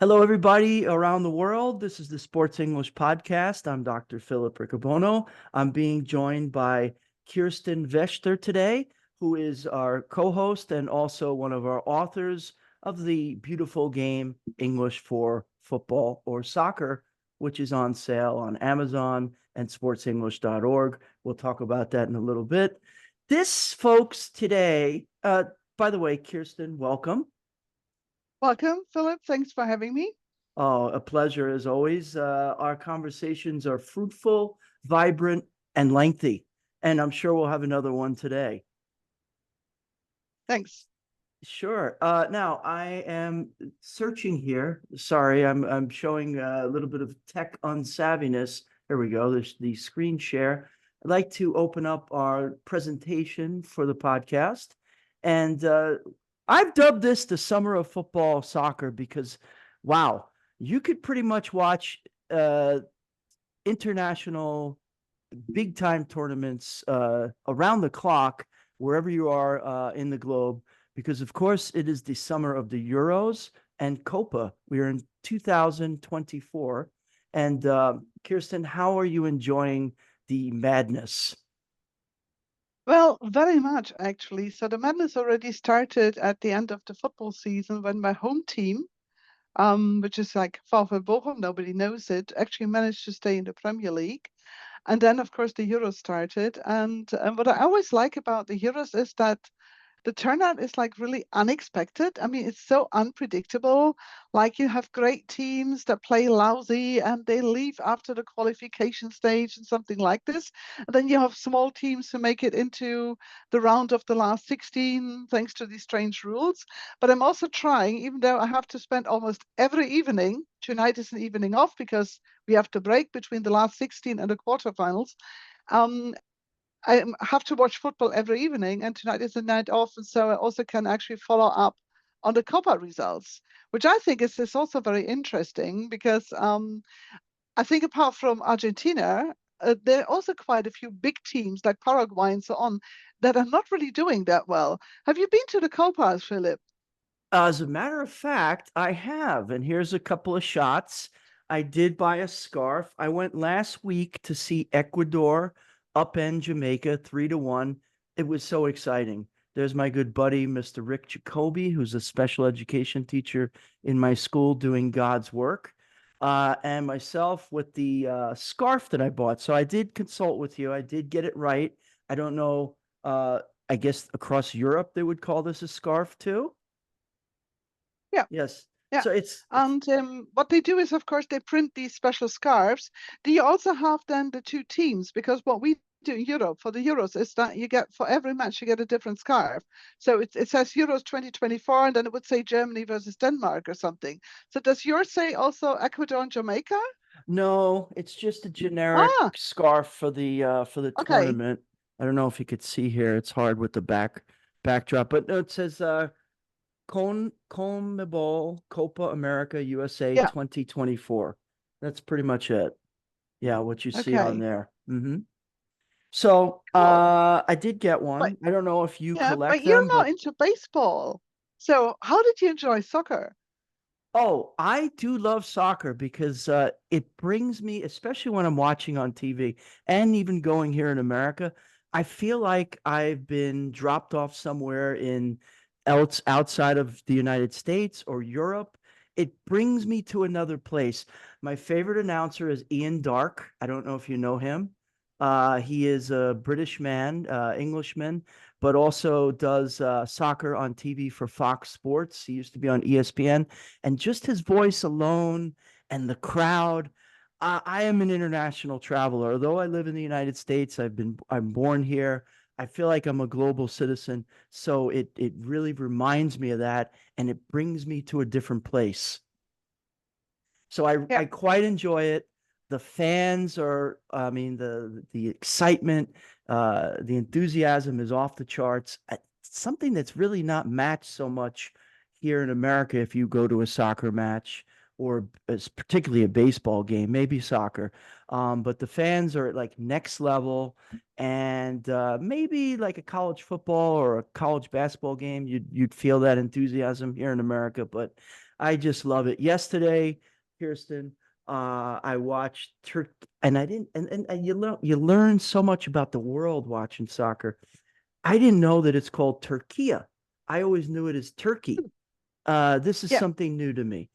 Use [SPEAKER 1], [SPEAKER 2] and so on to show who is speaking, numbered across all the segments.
[SPEAKER 1] Hello, everybody around the world. This is the Sports English Podcast. I'm Dr. Philip Riccobono. I'm being joined by Kirsten Vester today, who is our co-host and also one of our authors of the beautiful game English for Football or Soccer, which is on sale on Amazon and sportsenglish.org. We'll talk about that in a little bit. This, folks, today, by the way, Kirsten, welcome.
[SPEAKER 2] Welcome, Philip. Thanks for having me.
[SPEAKER 1] Oh, a pleasure as always. Our conversations are fruitful, vibrant, and lengthy. And I'm sure we'll have another one today.
[SPEAKER 2] Thanks.
[SPEAKER 1] Sure. Now I am searching here. Sorry, I'm showing a little bit of tech unsavviness. Here we go. There's the screen share. I'd like to open up our presentation for the podcast. And I've dubbed this the summer of football soccer because, wow, you could pretty much watch international big time tournaments around the clock, wherever you are in the globe, because of course it is the summer of the Euros and Copa. We are in 2024. And Kirsten, how are you enjoying the madness?
[SPEAKER 2] Well, very much actually. So the madness already started at the end of the football season when my home team, which is like VfL Bochum, nobody knows it, actually managed to stay in the Premier League. And then, of course, the Euros started. And what I always like about the Euros is that the turnout is like really unexpected. I mean, it's so unpredictable. Like you have great teams that play lousy and they leave after the qualification stage and something like this. And then you have small teams who make it into the round of the last 16 thanks to these strange rules. But I'm also trying, even though I have to spend almost every evening, tonight is an evening off because we have to break between the last 16 and the quarterfinals. Um, I have to watch football every evening, and tonight is a night off, and so I also can actually follow up on the Copa results, which I think is also very interesting because I think apart from Argentina, there are also quite a few big teams like Paraguay and so on that are not really doing that well. Have you been to the Copas, Philip?
[SPEAKER 1] As a matter of fact, I have, and here's a couple of shots. I did buy a scarf. I went last week to see Ecuador upend Jamaica 3-1. It was so exciting. There's my good buddy, Mr. Rick Jacoby, who's a special education teacher in my school doing God's work, and myself with the scarf that I bought. So I did consult with you. I did get it right. I don't know. I guess across Europe they would call this a scarf too.
[SPEAKER 2] Yeah.
[SPEAKER 1] Yes.
[SPEAKER 2] Yeah.
[SPEAKER 1] So it's
[SPEAKER 2] And what they do is, of course, they print these special scarves. Do you also have then the two teams? Because what we do in Europe for the Euros is that you get for every match you get a different scarf. So it says Euros 2024, and then it would say Germany versus Denmark or something. So does yours say also Ecuador and Jamaica?
[SPEAKER 1] no, it's just a generic
[SPEAKER 2] Ah,
[SPEAKER 1] scarf for the
[SPEAKER 2] okay.
[SPEAKER 1] tournament. I don't know if you could see here. It's hard with the backdrop, but no, it says CONMEBOL Copa America USA
[SPEAKER 2] Yeah.
[SPEAKER 1] 2024. That's pretty much it. Yeah, what you see on
[SPEAKER 2] Okay.
[SPEAKER 1] there. So
[SPEAKER 2] Cool.
[SPEAKER 1] I did get
[SPEAKER 2] But
[SPEAKER 1] one. I don't know if you
[SPEAKER 2] yeah, but
[SPEAKER 1] collect
[SPEAKER 2] you're
[SPEAKER 1] them,
[SPEAKER 2] not
[SPEAKER 1] but
[SPEAKER 2] into baseball. So how did you enjoy soccer?
[SPEAKER 1] oh, I do love soccer because it brings me, especially when I'm watching on TV and even going here in America, I feel like I've been dropped off somewhere in else outside of the United States or Europe. It brings me to another place. My favorite announcer is Ian Darke. I don't know if you know him. He is a British man, Englishman, but also does soccer on TV for Fox Sports. He used to be on ESPN, and just his voice alone and the crowd. I am an international traveler. Although I live in the United States, I'm born here. I feel like I'm a global citizen, so it really reminds me of that, and it brings me to a different place. So
[SPEAKER 2] Yeah.
[SPEAKER 1] I quite enjoy it. The fans are, I mean, the excitement, the enthusiasm is off the charts. Something that's really not matched so much here in America. If you go to a soccer match or particularly a baseball game, maybe soccer, but the fans are at like next level, and maybe like a college football or a college basketball game, you'd feel that enthusiasm here in America, but I just love it. Yesterday, Kirsten, I watched Turk, and I didn't, and you learn so much about the world watching soccer. I didn't know that it's called Turkia. I always knew it as Turkey. This is
[SPEAKER 2] Yeah,
[SPEAKER 1] something new to me.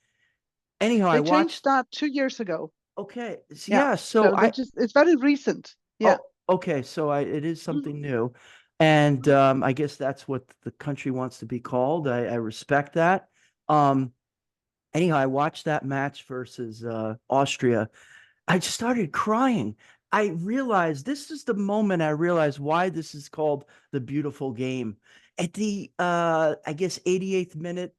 [SPEAKER 1] Anyhow, I
[SPEAKER 2] they changed
[SPEAKER 1] watched.
[SPEAKER 2] that 2 years ago.
[SPEAKER 1] Okay,
[SPEAKER 2] Yeah.
[SPEAKER 1] yeah. So
[SPEAKER 2] So they
[SPEAKER 1] I
[SPEAKER 2] just, it's very recent. Yeah.
[SPEAKER 1] Oh, okay. So it is
[SPEAKER 2] Mhm.
[SPEAKER 1] something new, and
[SPEAKER 2] Mhm.
[SPEAKER 1] I guess that's what the country wants to be called. I respect that. Um, anyhow, I watched that match versus Austria. I just started crying. I realized this is the moment I realized why this is called the beautiful game. At the I guess 88th minute,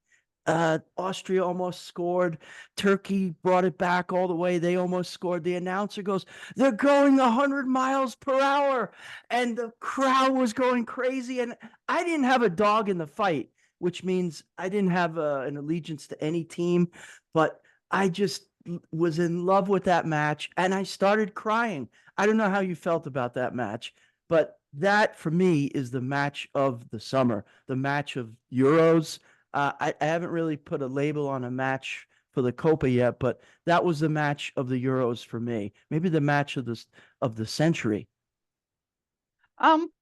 [SPEAKER 1] Austria almost scored. Turkey brought it back all the way. They almost scored. The announcer goes, "They're going 100 miles per hour." And the crowd was going crazy. And I didn't have a dog in the fight, which means I didn't have an allegiance to any team, but I just was in love with that match and I started crying. I don't know how you felt about that match, but that for me is the match of the summer, the match of Euros. I haven't really put a label on a match for the Copa yet, but that was the match of the Euros for me. Maybe the match of the century.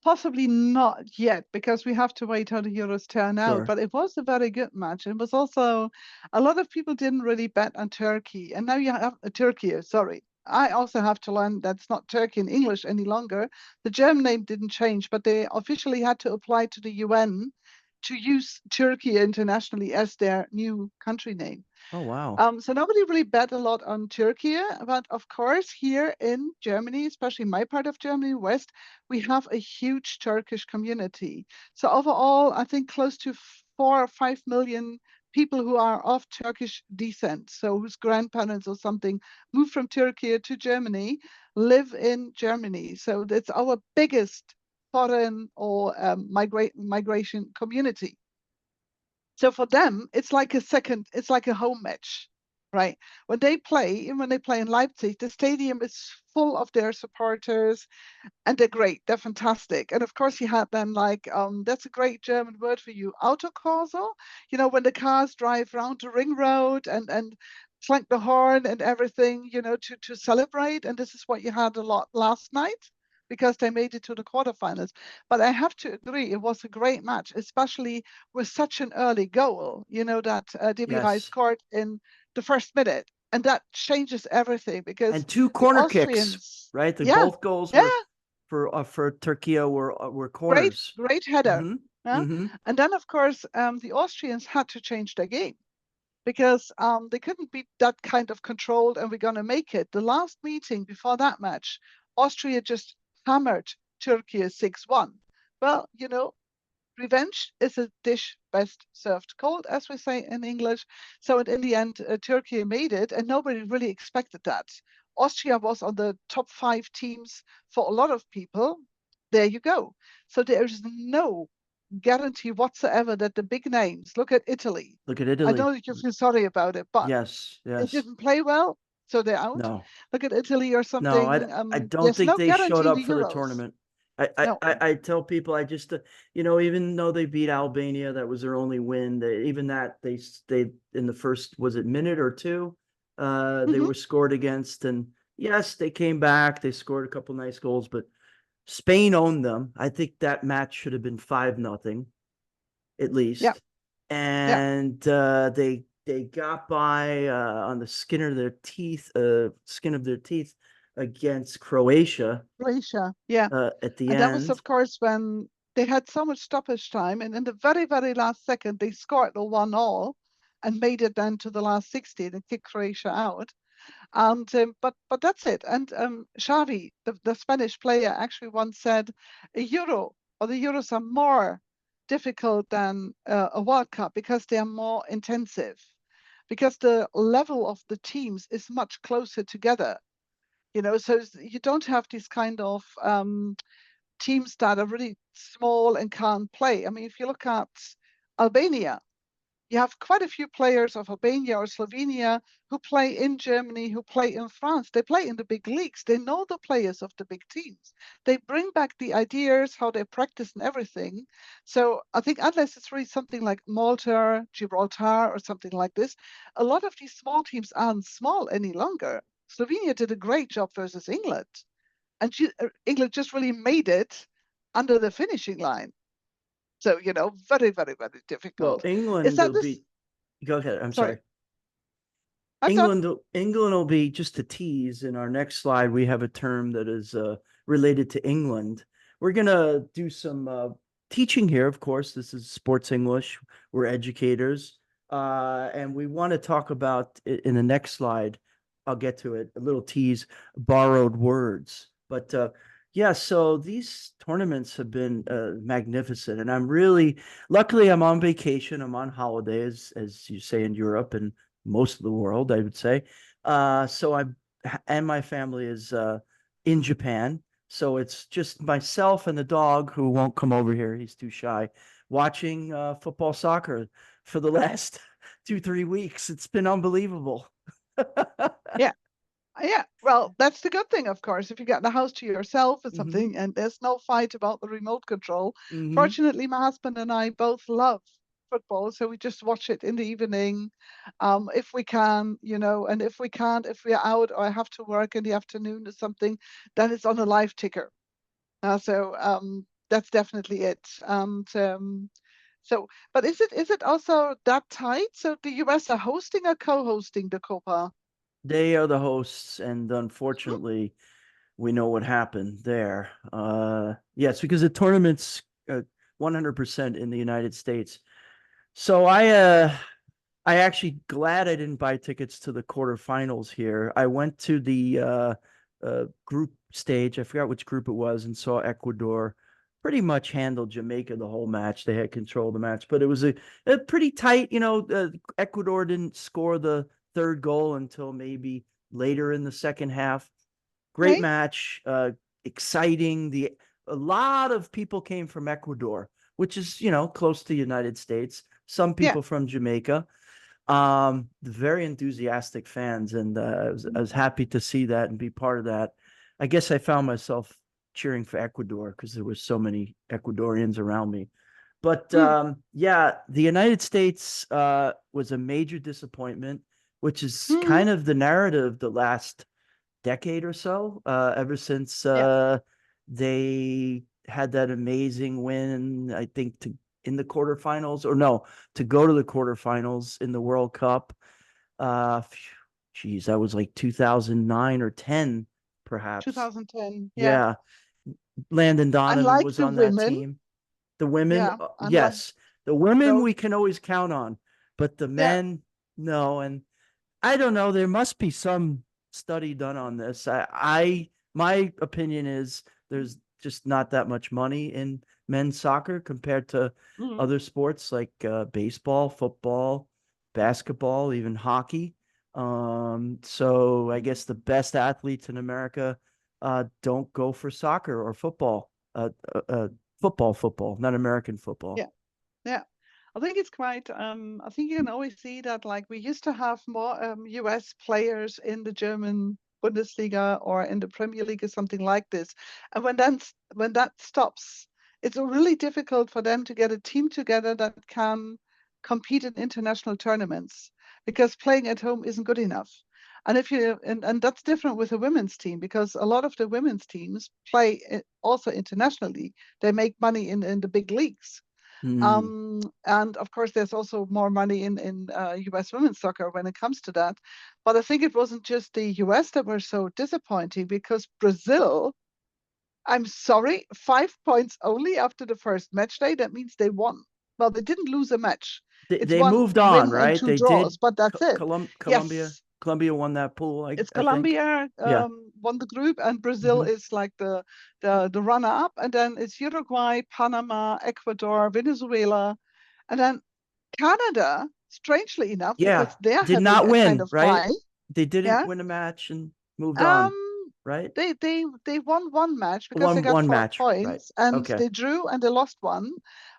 [SPEAKER 2] Possibly not yet because we have to wait how the Euros turn out.
[SPEAKER 1] Sure.
[SPEAKER 2] But it was a very good match. It was also a lot of people didn't really bet on Turkey, and now you have Turkey. Sorry, I also have to learn that's not Turkey in English any longer. The German name didn't change, but they officially had to apply to the UN to use Turkey internationally as their new country name.
[SPEAKER 1] Oh wow.
[SPEAKER 2] So nobody really bet a lot on Turkey, but of course here in Germany, especially my part of Germany, West, we have a huge Turkish community. So overall, I think close to 4 or 5 million people who are of Turkish descent, so whose grandparents or something moved from Turkey to Germany, live in Germany. So that's our biggest foreign or migration community. So for them, it's like a home match, right? When they play, even when they play in Leipzig, the stadium is full of their supporters and they're great. They're fantastic. And of course, you had then like, that's a great German word for you, Autokorso, when the cars drive round the ring road and clank the horn and everything, to celebrate. And this is what you had a lot last night because they made it to the quarterfinals. But I have to agree, it was a great match, especially with such an early goal, that Demirai
[SPEAKER 1] Yes.
[SPEAKER 2] scored in the first minute. And that changes everything because
[SPEAKER 1] And two
[SPEAKER 2] the
[SPEAKER 1] corner kicks,
[SPEAKER 2] Austrians,
[SPEAKER 1] right? The
[SPEAKER 2] yeah,
[SPEAKER 1] both goals
[SPEAKER 2] yeah,
[SPEAKER 1] for Turkey were
[SPEAKER 2] great,
[SPEAKER 1] corners.
[SPEAKER 2] great header.
[SPEAKER 1] Mm-hmm.
[SPEAKER 2] Yeah?
[SPEAKER 1] Mm-hmm.
[SPEAKER 2] And then, of course, the Austrians had to change their game because they couldn't be that kind of controlled and we're going to make it. The last meeting before that match, Austria just hammered Turkey 6-1. Well, revenge is a dish best served cold, as we say in English. So in the end, Turkey made it, and nobody really expected that. Austria was on the top 5 teams for a lot of people. There you go. So there is no guarantee whatsoever that the big names, look at Italy.
[SPEAKER 1] Look at
[SPEAKER 2] I
[SPEAKER 1] Italy.
[SPEAKER 2] know that you feel sorry about it, but
[SPEAKER 1] Yes,
[SPEAKER 2] they
[SPEAKER 1] yes.
[SPEAKER 2] didn't play well, so they're out.
[SPEAKER 1] No,
[SPEAKER 2] Look at Italy or
[SPEAKER 1] no.
[SPEAKER 2] something.
[SPEAKER 1] I don't
[SPEAKER 2] There's
[SPEAKER 1] think
[SPEAKER 2] no
[SPEAKER 1] they showed
[SPEAKER 2] guarantee in
[SPEAKER 1] up
[SPEAKER 2] the
[SPEAKER 1] for the
[SPEAKER 2] Euros.
[SPEAKER 1] tournament.
[SPEAKER 2] No.
[SPEAKER 1] I tell people I just even though they beat Albania, that was their only win. Even that they in the first, was it minute or two, they
[SPEAKER 2] Mhm.
[SPEAKER 1] were scored against, and yes, they came back. They scored a couple nice goals, but Spain owned them. I think that match should have been 5-0 at
[SPEAKER 2] Yeah.
[SPEAKER 1] least.
[SPEAKER 2] Yeah.
[SPEAKER 1] And they got by on the skin of their teeth against Croatia
[SPEAKER 2] Croatia, yeah.
[SPEAKER 1] at the
[SPEAKER 2] And that was,
[SPEAKER 1] end.
[SPEAKER 2] of course, when they had so much stoppage time, and in the very, very last second, they scored the 1-1 and made it then to the last 60 and kicked Croatia out. And but that's it. And Xavi, the Spanish player, actually once said, a Euro or the Euros are more difficult than a World Cup because they are more intensive, because the level of the teams is much closer together. So you don't have these kind of teams that are really small and can't play. I mean, if you look at Albania, you have quite a few players of Albania or Slovenia who play in Germany, who play in France. They play in the big leagues. They know the players of the big teams. They bring back the ideas, how they practice and everything. So I think unless it's really something like Malta, Gibraltar, or something like this, a lot of these small teams aren't small any longer. Slovenia did a great job versus England, and England just really made it under the finishing line. So, very, very, very
[SPEAKER 1] Well,
[SPEAKER 2] difficult. Is
[SPEAKER 1] England
[SPEAKER 2] that
[SPEAKER 1] will
[SPEAKER 2] this?
[SPEAKER 1] be. Go ahead. I'm
[SPEAKER 2] Sorry,
[SPEAKER 1] sorry.
[SPEAKER 2] I'm done.
[SPEAKER 1] England will be just a tease. In our next slide, we have a term that is related to England. We're gonna do some teaching here. Of course, this is sports English. We're educators, and we want to talk about in the next slide. I'll get to it. A little tease, borrowed words. But yeah, so these tournaments have been magnificent, and I'm really luckily I'm on vacation. I'm on holidays, as you say in Europe, and most of the world, I would say. So I'm and my family is in Japan. So it's just myself and the dog who won't come over here. He's too shy. Watching football soccer for the last 2, 3 weeks. It's been unbelievable.
[SPEAKER 2] Yeah, yeah. Well, that's the good thing, of course. If you get the house to yourself or
[SPEAKER 1] Hmm.
[SPEAKER 2] something, and there's no fight about the remote control.
[SPEAKER 1] Hmm.
[SPEAKER 2] Fortunately, my husband and I both love football, so we just watch it in the evening, if we can, and if we can't, if we're out or I have to work in the afternoon or something, then it's on a live ticker. So that's definitely it. And so, but is it also that tight? So the US are hosting or co-hosting the Copa?
[SPEAKER 1] They are the hosts, and
[SPEAKER 2] Mhm.
[SPEAKER 1] unfortunately, we know what happened there. Yes, because the tournament's 100% in the United States. So I actually glad I didn't buy tickets to the quarterfinals here. I went to the group stage. I forgot which group it was, and saw Ecuador pretty much handled Jamaica the whole match. They had control of the match, but it was a pretty tight. Ecuador didn't score the third goal until maybe later in the second half. Great
[SPEAKER 2] Okay.
[SPEAKER 1] match, exciting. A lot of people came from Ecuador, which is close to the United States. Some
[SPEAKER 2] Yeah.
[SPEAKER 1] people from Jamaica. Very enthusiastic fans, and I was happy to see that and be part of that. I guess I found myself cheering for Ecuador because there were so many Ecuadorians around me. But
[SPEAKER 2] Mm,
[SPEAKER 1] yeah, the United States was a major disappointment, which is
[SPEAKER 2] mm,
[SPEAKER 1] kind of the narrative the last decade or so, ever since
[SPEAKER 2] yeah.
[SPEAKER 1] they had that amazing win, I think, to in the quarterfinals, or no, to go to the quarterfinals in the World Cup. Uh, Geez, that was like 2009 or 10, perhaps.
[SPEAKER 2] 2010. Yeah.
[SPEAKER 1] Yeah, Landon Donovan
[SPEAKER 2] Unlike
[SPEAKER 1] was
[SPEAKER 2] the
[SPEAKER 1] on that
[SPEAKER 2] women.
[SPEAKER 1] team. The women,
[SPEAKER 2] Yeah. Unlike
[SPEAKER 1] yes, the women
[SPEAKER 2] no.
[SPEAKER 1] we can always count on, but the
[SPEAKER 2] Yeah.
[SPEAKER 1] men, no. And I don't know. There must be some study done on this. My opinion is there's just not that much money in men's soccer compared to
[SPEAKER 2] Mm,
[SPEAKER 1] other sports like baseball, football, basketball, even hockey. So I guess the best athletes in America don't go for soccer or football. Football, not American football.
[SPEAKER 2] yeah. Yeah. I think it's quite, I think you can always see that like we used to have more US players in the German Bundesliga or in the Premier League or something like this. And when that stops, it's really difficult for them to get a team together that can compete in international tournaments because playing at home isn't good enough. And that's different with a women's team because a lot of the women's teams play also internationally. They make money in the big leagues.
[SPEAKER 1] Hmm.
[SPEAKER 2] And of course, there's also more money in US women's soccer when it comes to that. But I think it wasn't just the US that were so disappointing because Brazil, I'm sorry, 5 points only after the first match day. That means they won. Well, they didn't lose a match. It's
[SPEAKER 1] They
[SPEAKER 2] one
[SPEAKER 1] moved on,
[SPEAKER 2] win and
[SPEAKER 1] right?
[SPEAKER 2] two
[SPEAKER 1] They did.
[SPEAKER 2] draws, but that's it.
[SPEAKER 1] Colombia,
[SPEAKER 2] Yes,
[SPEAKER 1] Colombia won that pool,
[SPEAKER 2] it's
[SPEAKER 1] I think.
[SPEAKER 2] Colombia
[SPEAKER 1] Yeah.
[SPEAKER 2] won the group, and Brazil
[SPEAKER 1] Hmm.
[SPEAKER 2] is like the runner up, and then it's Uruguay, Panama, Ecuador, Venezuela, and then Canada, strangely enough,
[SPEAKER 1] Yeah.
[SPEAKER 2] because they're
[SPEAKER 1] Did
[SPEAKER 2] having
[SPEAKER 1] not
[SPEAKER 2] a kind
[SPEAKER 1] win,
[SPEAKER 2] of
[SPEAKER 1] right?
[SPEAKER 2] high,
[SPEAKER 1] They didn't
[SPEAKER 2] yeah.
[SPEAKER 1] win a match and moved on,
[SPEAKER 2] Um,
[SPEAKER 1] right?
[SPEAKER 2] they won one match because they
[SPEAKER 1] One
[SPEAKER 2] got
[SPEAKER 1] one
[SPEAKER 2] four
[SPEAKER 1] match, right?
[SPEAKER 2] points, and
[SPEAKER 1] Okay.
[SPEAKER 2] they drew and they lost one.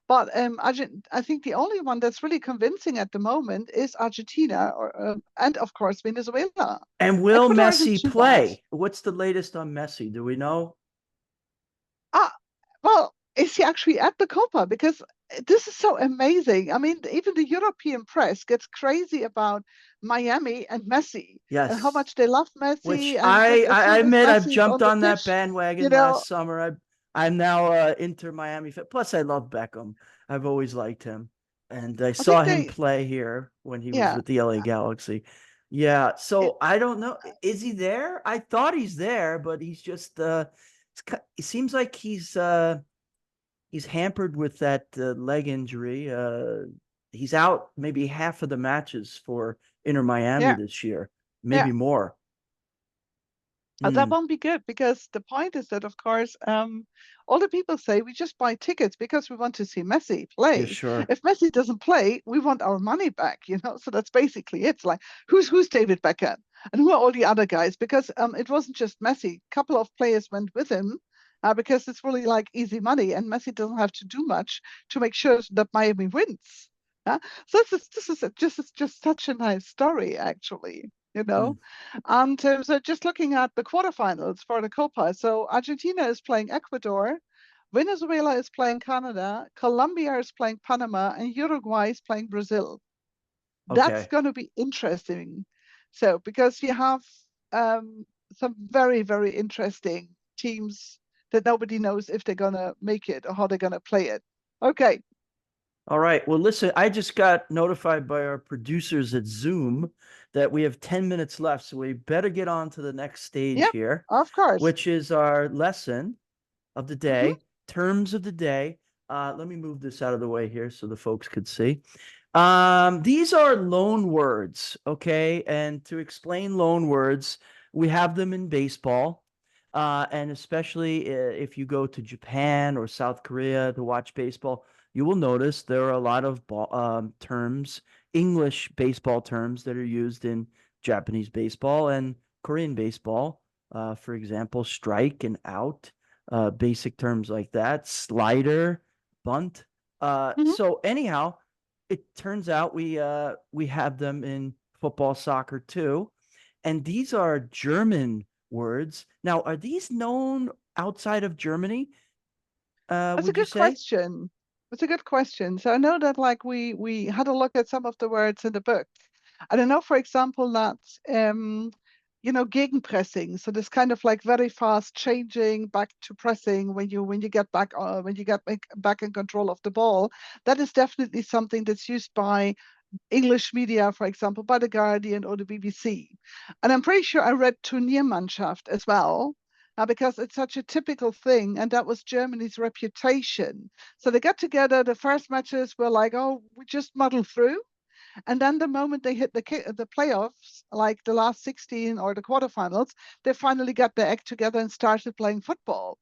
[SPEAKER 2] But I think the only one that's really convincing at the moment is Argentina, and of course Venezuela.
[SPEAKER 1] And will
[SPEAKER 2] Ecuador isn't
[SPEAKER 1] Messi
[SPEAKER 2] too bad.
[SPEAKER 1] play? What's the latest on Messi? Do we know?
[SPEAKER 2] Ah, well, is he actually at the Copa? Because this is so amazing. I mean, even the European press gets crazy about Miami and Messi and how
[SPEAKER 1] Yes.
[SPEAKER 2] much they love
[SPEAKER 1] Which
[SPEAKER 2] Messi. And as
[SPEAKER 1] I
[SPEAKER 2] soon as
[SPEAKER 1] admit I've
[SPEAKER 2] Messi is on
[SPEAKER 1] jumped
[SPEAKER 2] the
[SPEAKER 1] on that
[SPEAKER 2] pitch, you
[SPEAKER 1] bandwagon
[SPEAKER 2] know,
[SPEAKER 1] last summer. I'm now Inter Miami fan. Plus, I love Beckham. I've always liked him, and I
[SPEAKER 2] I think
[SPEAKER 1] saw him play here when he was
[SPEAKER 2] yeah,
[SPEAKER 1] with the LA Galaxy. Yeah,
[SPEAKER 2] it,
[SPEAKER 1] so I don't know. Is he there? I thought he's there, but he's just it seems like he's hampered with that leg injury. He's out maybe half of the matches for Inter Miami
[SPEAKER 2] yeah,
[SPEAKER 1] this year,
[SPEAKER 2] yeah.
[SPEAKER 1] maybe more.
[SPEAKER 2] That
[SPEAKER 1] Hmm.
[SPEAKER 2] won't be good because the point is that, of course, all the people say we just buy tickets because we want to see Messi
[SPEAKER 1] Yeah,
[SPEAKER 2] play.
[SPEAKER 1] sure.
[SPEAKER 2] If Messi doesn't play, we want our money back, you know? So that's basically it. It's like, who's David Beckham? And who are all the other guys? Because it wasn't just Messi. A couple of players went with him because it's really like easy money, and Messi doesn't have to do much to make sure that Miami wins. So this is just such a nice story, actually. You know,
[SPEAKER 1] Mm.
[SPEAKER 2] and so just looking at the quarterfinals for the Copa, so Argentina is playing Ecuador, Venezuela is playing Canada, Colombia is playing Panama, and Uruguay is playing Brazil. That's
[SPEAKER 1] Okay.
[SPEAKER 2] going to be interesting. So because you have some very, very interesting teams that nobody knows if they're going to make it or how they're going to play it. Okay.
[SPEAKER 1] All right. Well, listen, I just got notified by our producers at Zoom that we have 10 minutes left. So we better get on to the next stage
[SPEAKER 2] Yeah,
[SPEAKER 1] here,
[SPEAKER 2] of course.
[SPEAKER 1] which is our lesson of the
[SPEAKER 2] Hmm.
[SPEAKER 1] day, terms of the day. Let me move this out of the way here so the folks could see. These are loan words, okay? And to explain loan words, we have them in baseball. And especially if you go to Japan or South Korea to watch baseball, you will notice there are a lot of terms, English baseball terms that are used in Japanese baseball and Korean baseball. For example, strike and out, basic terms like that, slider, bunt.
[SPEAKER 2] Hmm.
[SPEAKER 1] So anyhow, it turns out we have them in football, soccer too, and these are German words. Now, are these known outside of Germany?
[SPEAKER 2] That's a
[SPEAKER 1] Would you
[SPEAKER 2] good
[SPEAKER 1] say?
[SPEAKER 2] question. That's a good question. So I know that like we had a look at some of the words in the book. And I know, for example, that gegenpressing. So this kind of like very fast changing back to pressing when you get back back in control of the ball. That is definitely something that's used by English media, for example, by the Guardian or the BBC. And I'm pretty sure I read Turniermannschaft as well, because it's such a typical thing, and that was Germany's reputation. So they got together. The first matches were like, oh, we just muddle through. And then the moment they hit the playoffs, like the last 16 or the quarterfinals, they finally got their act together and started playing football.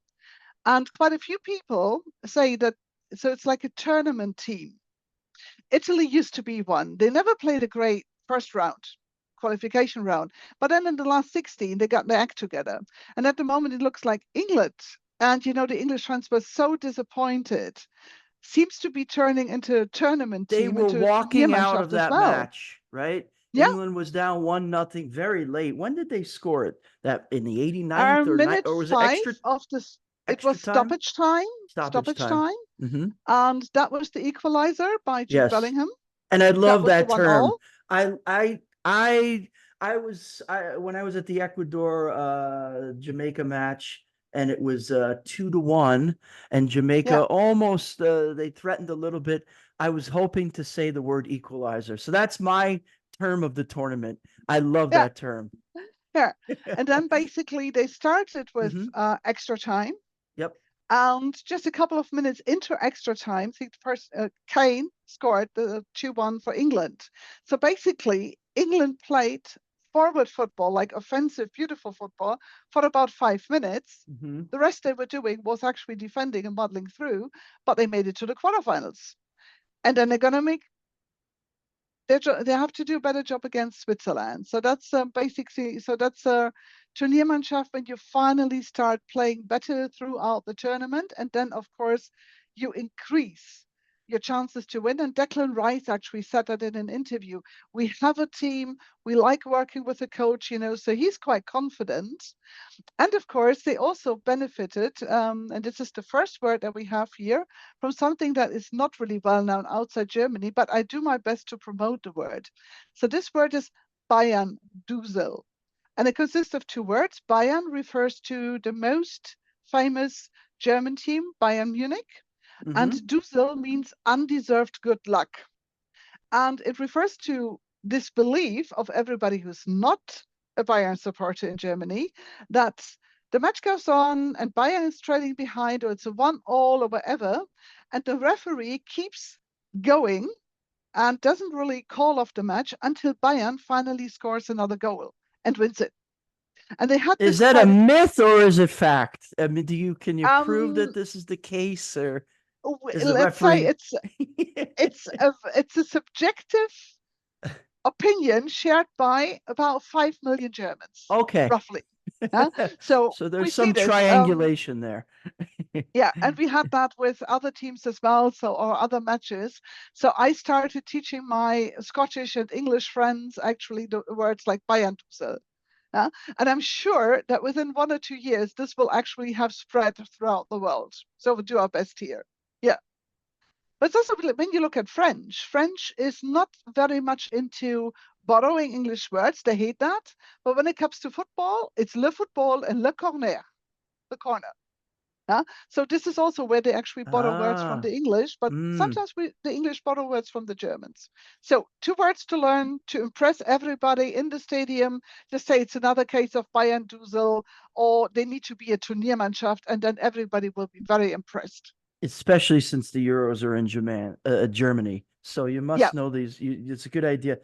[SPEAKER 2] And quite a few people say that, so it's like a tournament team. Italy used to be one. They never played a great first round, qualification round. But then in the last 16, they got their act together. And at the moment, it looks like England. And, the English fans were so disappointed. Seems to be turning into a tournament
[SPEAKER 1] They
[SPEAKER 2] team,
[SPEAKER 1] were
[SPEAKER 2] into a
[SPEAKER 1] walking out of
[SPEAKER 2] Turniermannschaft as
[SPEAKER 1] that
[SPEAKER 2] well.
[SPEAKER 1] match, right?
[SPEAKER 2] Yeah,
[SPEAKER 1] England was down 1-0 very late. When did they score it? That in the
[SPEAKER 2] our
[SPEAKER 1] 89th or night,
[SPEAKER 2] minute
[SPEAKER 1] or was it
[SPEAKER 2] five of this, it
[SPEAKER 1] extra
[SPEAKER 2] was
[SPEAKER 1] time?
[SPEAKER 2] stoppage time,
[SPEAKER 1] Stoppage
[SPEAKER 2] stoppage
[SPEAKER 1] time.
[SPEAKER 2] time.
[SPEAKER 1] Hmm.
[SPEAKER 2] And that was the equalizer by Jude
[SPEAKER 1] Yes.
[SPEAKER 2] Bellingham.
[SPEAKER 1] And I
[SPEAKER 2] That
[SPEAKER 1] love
[SPEAKER 2] was the
[SPEAKER 1] that
[SPEAKER 2] one
[SPEAKER 1] term.
[SPEAKER 2] all.
[SPEAKER 1] I I I when I was at the Ecuador Jamaica match, and it was 2-1, and
[SPEAKER 2] Yeah,
[SPEAKER 1] Jamaica almost they threatened a little bit. I was hoping to say the word equalizer. So that's my term of the tournament. I love
[SPEAKER 2] yeah,
[SPEAKER 1] that term.
[SPEAKER 2] yeah. And then basically they started with
[SPEAKER 1] Hmm.
[SPEAKER 2] extra time.
[SPEAKER 1] Yep.
[SPEAKER 2] And just a couple of minutes into extra time, the first Kane scored the 2-1 for England. So basically, England played forward football, like offensive, beautiful football, for about 5 minutes.
[SPEAKER 1] Hmm.
[SPEAKER 2] The rest they were doing was actually defending and muddling through, but they made it to the quarterfinals. And then they're going to make they have to do a better job against Switzerland. So that's basically that's a Turniermannschaft when you finally start playing better throughout the tournament, and then of course you increase. your chances to win. And Declan Rice actually said that in an interview. We have a team. We like working with a coach, so he's quite confident. And of course, they also benefited, and this is the first word that we have here, from something that is not really well known outside Germany, but I do my best to promote the word. So this word is Bayern-Dusel. And it consists of two words. Bayern refers to the most famous German team, Bayern Munich, and Dusel means undeserved good luck. And it refers to this belief of everybody who's not a Bayern supporter in Germany that the match goes on and Bayern is trailing behind, or it's a 1-1 or whatever, and the referee keeps going and doesn't really call off the match until Bayern finally scores another goal and wins it. And they had
[SPEAKER 1] Is
[SPEAKER 2] this
[SPEAKER 1] that a
[SPEAKER 2] quite
[SPEAKER 1] myth or is it fact? I mean, can you prove
[SPEAKER 2] um
[SPEAKER 1] that this is the case, or is the
[SPEAKER 2] let's say
[SPEAKER 1] referee?
[SPEAKER 2] it's a subjective opinion shared by about 5 million Germans,
[SPEAKER 1] Okay.
[SPEAKER 2] roughly. So
[SPEAKER 1] So
[SPEAKER 2] we
[SPEAKER 1] there's
[SPEAKER 2] see
[SPEAKER 1] some
[SPEAKER 2] this.
[SPEAKER 1] triangulation there.
[SPEAKER 2] Yeah, and we had that with other teams as well, or other matches. So I started teaching my Scottish and English friends actually the words like Bayern-Dusel. And I'm sure that within 1 or 2 years, this will actually have spread throughout the world. So we'll do our best here. Yeah. But it's also, when you look at French is not very much into borrowing English words. They hate that. But when it comes to football, it's le football and le corner, the corner. So this is also where they actually borrow words from the English, but sometimes the English borrow words from the Germans. So 2 words to learn to impress everybody in the stadium. Just say it's another case of Bayern-Dusel, or they need to be a Turniermannschaft, and then everybody will be very impressed.
[SPEAKER 1] Especially since the Euros are in Germany. So you must know these. It's a good idea.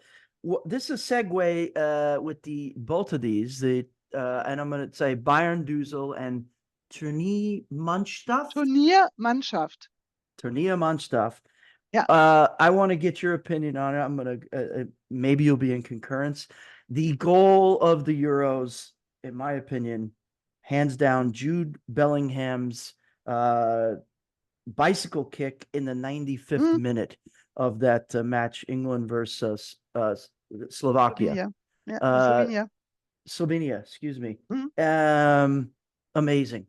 [SPEAKER 1] This is a segue with both of these. And I'm going to say Bayern-Dusel and Turniermannschaft.
[SPEAKER 2] Turniermannschaft.
[SPEAKER 1] Turniermannschaft.
[SPEAKER 2] Yeah.
[SPEAKER 1] I want to get your opinion on it. I'm going to maybe you'll be in concurrence. The goal of the Euros, in my opinion, hands down, Jude Bellingham's bicycle kick in the 95th minute of that match, England versus Slovakia. Slovenia, excuse me. Amazing.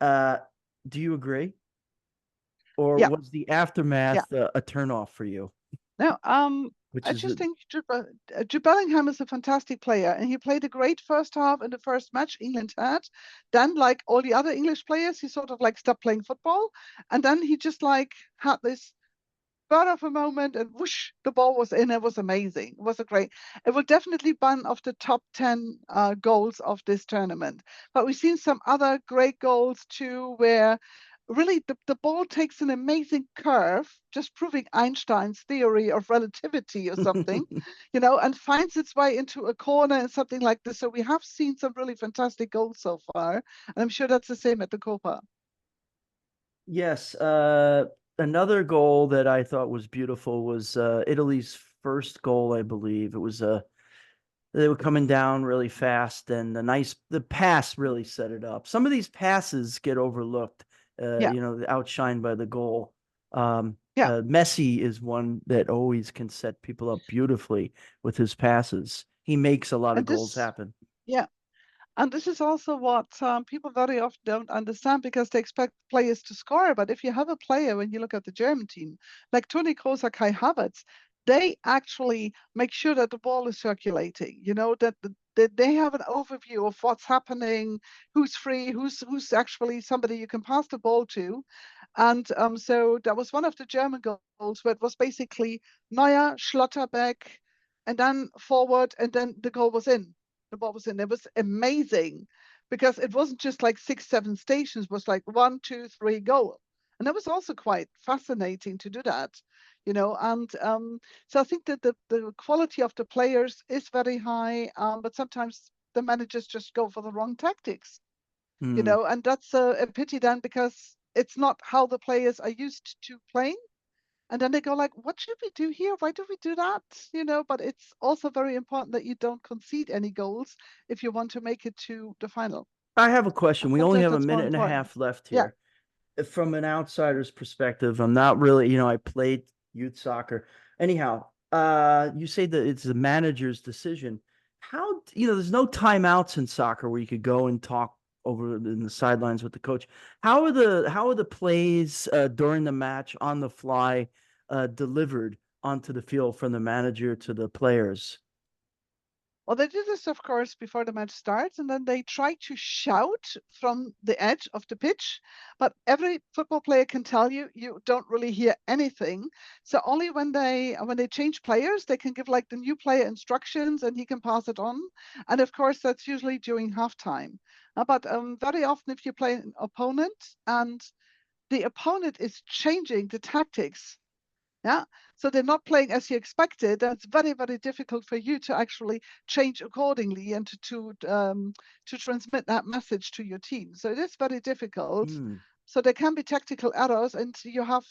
[SPEAKER 1] Do you agree? Or was the aftermath a turnoff for you?
[SPEAKER 2] No, I just think Jude Bellingham is a fantastic player, and he played a great first half in the first match England had. Then, like all the other English players, he sort of like stopped playing football, and then he just like had this spur of a moment, and whoosh, the ball was in. It was amazing. It will definitely be one of the top 10 goals of this tournament. But we've seen some other great goals too, where really the ball takes an amazing curve, just proving Einstein's theory of relativity or something, and finds its way into a corner and something like this. So we have seen some really fantastic goals so far, and I'm sure that's the same at the Copa.
[SPEAKER 1] Yes. Another goal that I thought was beautiful was Italy's first goal, I believe. It was they were coming down really fast, and the pass really set it up. Some of these passes get overlooked, outshined by the goal. Messi is one that always can set people up beautifully with his passes. He makes a lot of goals happen.
[SPEAKER 2] Yeah. And this is also what people very often don't understand, because they expect players to score. But if you have a player, when you look at the German team, like Toni Kroos or Kai Havertz, they actually make sure that the ball is circulating, that they have an overview of what's happening, who's free, who's actually somebody you can pass the ball to. And so that was one of the German goals, where it was basically Neuer, Schlotterbeck, and then forward, and then the goal was in. The ball was in. It was amazing, because it wasn't just like 6, 7 stations. It was like 1, 2, 3 goal. And that was also quite fascinating to do that, and so I think that the quality of the players is very high, but sometimes the managers just go for the wrong tactics, and that's a pity then, because it's not how the players are used to playing. And then they go like, what should we do here? Why do we do that? But it's also very important that you don't concede any goals if you want to make it to the final.
[SPEAKER 1] I have a question. We only have a
[SPEAKER 2] That's more
[SPEAKER 1] minute and a
[SPEAKER 2] important.
[SPEAKER 1] half left here. from an outsider's perspective, I'm not really, I played youth soccer. Anyhow, you say that it's the manager's decision. How, there's no timeouts in soccer where you could go and talk over in the sidelines with the coach. How are the plays during the match on the fly delivered onto the field from the manager to the players?
[SPEAKER 2] Well, they do this, of course, before the match starts, and then they try to shout from the edge of the pitch. But every football player can tell you you don't really hear anything. So only when they change players, they can give like the new player instructions, and he can pass it on. And of course, that's usually during halftime. But very often, if you play an opponent and the opponent is changing the tactics, yeah. So they're not playing as you expected. That's very, very difficult for you to actually change accordingly and to transmit that message to your team. So it is very difficult.
[SPEAKER 1] Hmm.
[SPEAKER 2] So there can be tactical errors, and you have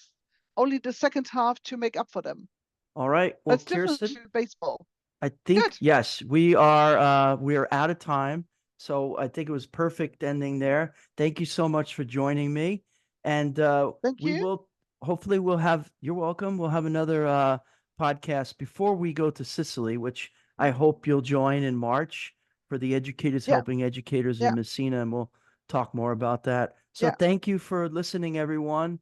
[SPEAKER 2] only the second half to make up for them.
[SPEAKER 1] All right. Well,
[SPEAKER 2] That's different
[SPEAKER 1] Kirsten,
[SPEAKER 2] to baseball.
[SPEAKER 1] I think
[SPEAKER 2] Good.
[SPEAKER 1] yes, we are out of time. So I think it was perfect ending there. Thank you so much for joining me. And
[SPEAKER 2] Thank
[SPEAKER 1] we
[SPEAKER 2] you.
[SPEAKER 1] will hopefully we'll have you're welcome. We'll have another podcast before we go to Sicily, which I hope you'll join in March for the Educators
[SPEAKER 2] Yeah.
[SPEAKER 1] Helping Educators in
[SPEAKER 2] Yeah.
[SPEAKER 1] Messina, and we'll talk more about that. So
[SPEAKER 2] Yeah.
[SPEAKER 1] thank you for listening, everyone.